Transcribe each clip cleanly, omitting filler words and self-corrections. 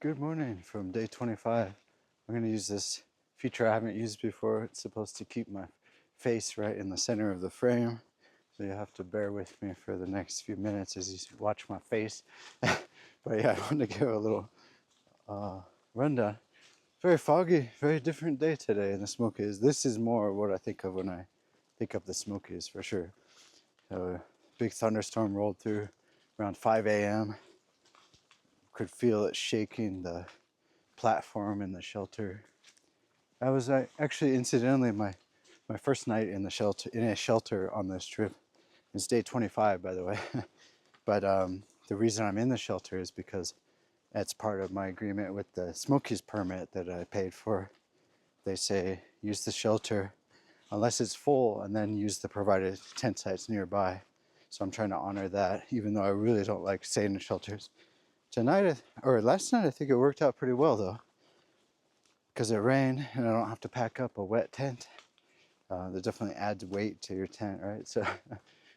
Good morning from day 25. I'm going to use this feature I haven't used before. It's supposed to keep my face right in the center of the frame. So you have to bear with me for the next few minutes as you watch my face. But yeah, I want to give a little rundown. Very foggy, very different day today in the Smokies. This is more what I think of when I think of the Smokies for sure. So a big thunderstorm rolled through around 5 a.m. Could feel it shaking the platform in the shelter. That was actually incidentally my first night in a shelter on this trip. It's day 25, by the way. But the reason I'm in the shelter is because that's part of my agreement with the Smokies permit that I paid for. They say use the shelter unless it's full, and then use the provided tent sites nearby. So I'm trying to honor that, even though I really don't like staying in shelters. Tonight, or last night, I think it worked out pretty well though, because it rained and I don't have to pack up a wet tent. That definitely adds weight to your tent, right? So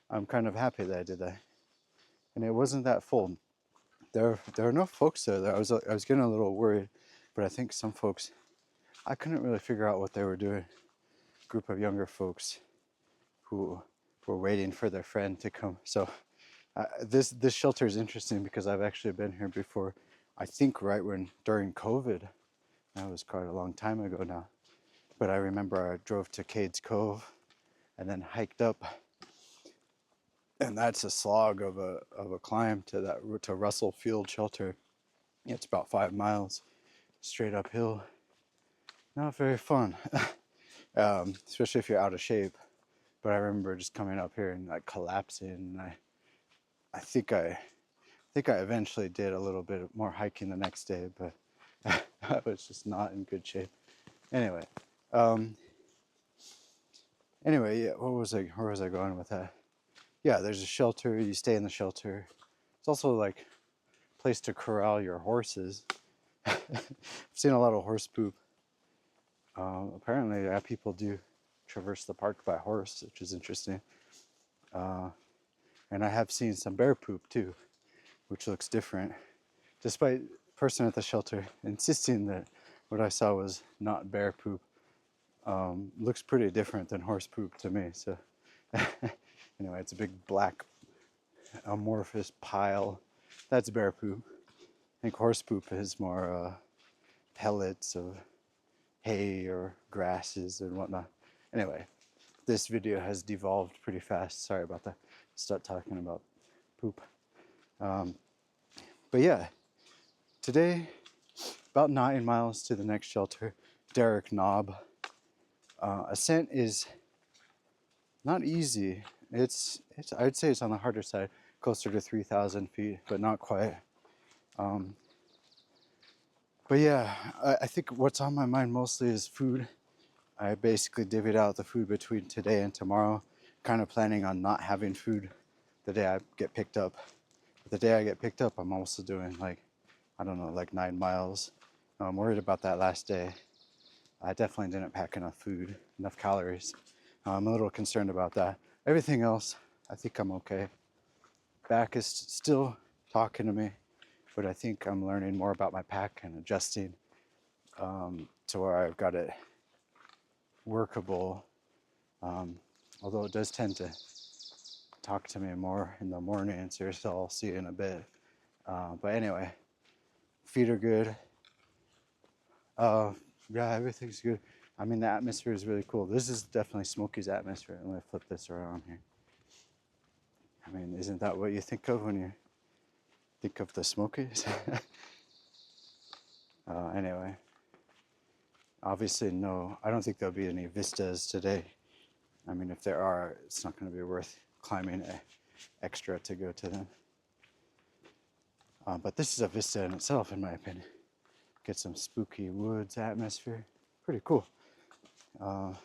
I'm kind of happy that I did that. And it wasn't that full. There are no folks there. I was getting a little worried, but I think some folks, I couldn't really figure out what they were doing. A group of younger folks who were waiting for their friend to come. So this shelter is interesting because I've actually been here before. I think during COVID. That was quite a long time ago now. But I remember I drove to Cades Cove and then hiked up, and that's a slog of a climb to Russell Field Shelter. It's about 5 miles straight uphill. Not very fun, especially if you're out of shape. But I remember just coming up here and like collapsing. And I think I eventually did a little bit more hiking the next day, but I was just not in good shape. Anyway, yeah. Where was I going with that? Yeah, there's a shelter. You stay in the shelter. It's also like a place to corral your horses. I've seen a lot of horse poop. Apparently, people do traverse the park by horse, which is interesting. And I have seen some bear poop too, which looks different. Despite the person at the shelter insisting that what I saw was not bear poop, looks pretty different than horse poop to me. So anyway, it's a big black amorphous pile. That's bear poop. I think horse poop is more pellets of hay or grasses and whatnot. Anyway, this video has devolved pretty fast. Sorry about that. Start talking about poop. But yeah, today, about 9 miles to the next shelter, Derrick Knob. Ascent is not easy. I'd say it's on the harder side, closer to 3,000 feet, but not quite. But yeah, I think what's on my mind mostly is food. I basically divvied out the food between today and tomorrow, kind of planning on not having food the day I get picked up. But the day I get picked up, I'm also doing like 9 miles. I'm worried about that last day. I definitely didn't pack enough food, enough calories. I'm a little concerned about that. Everything else, I think I'm okay. Back is still talking to me, but I think I'm learning more about my pack and adjusting to where I've got it workable. Although it does tend to talk to me more in the morning, so I'll see you in a bit. But anyway, feet are good. Yeah, everything's good. I mean, the atmosphere is really cool. This is definitely Smokies atmosphere. Let me flip this around here. I mean, isn't that what you think of when you think of the Smokies? Anyway, obviously, no, I don't think there'll be any vistas today. I mean, if there are, it's not going to be worth climbing extra to go to them. But this is a vista in itself, in my opinion. Get some spooky woods atmosphere. Pretty cool. But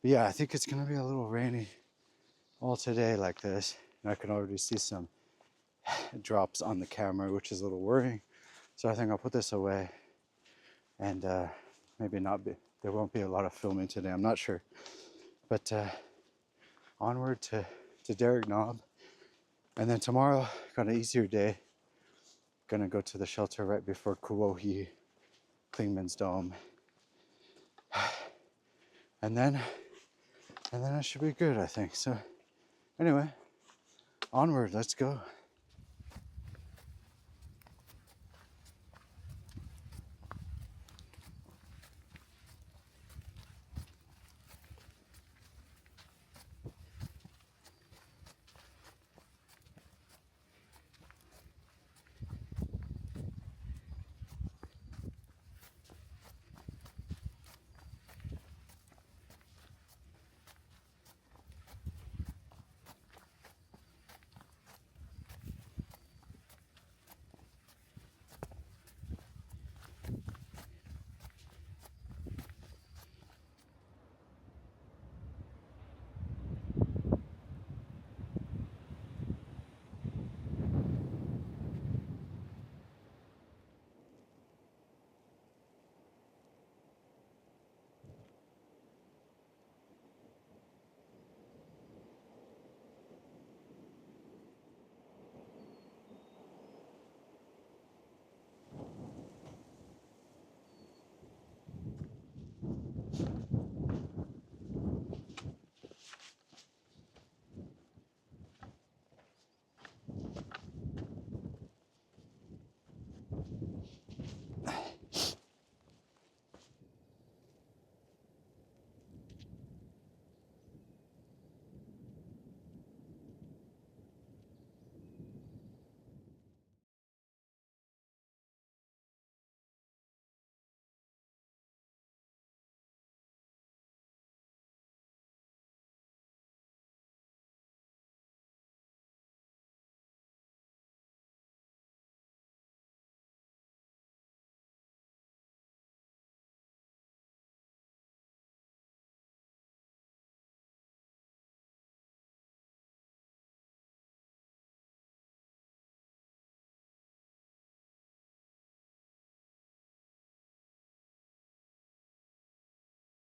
yeah, I think it's going to be a little rainy all today like this. And I can already see some drops on the camera, which is a little worrying. So I think I'll put this away and maybe not be, there won't be a lot of filming today, I'm not sure. But onward to Derrick Knob. And then tomorrow, got an easier day. gonna go to the shelter right before Kuohi, Klingman's Dome. And then I should be good, I think. So anyway, onward, let's go.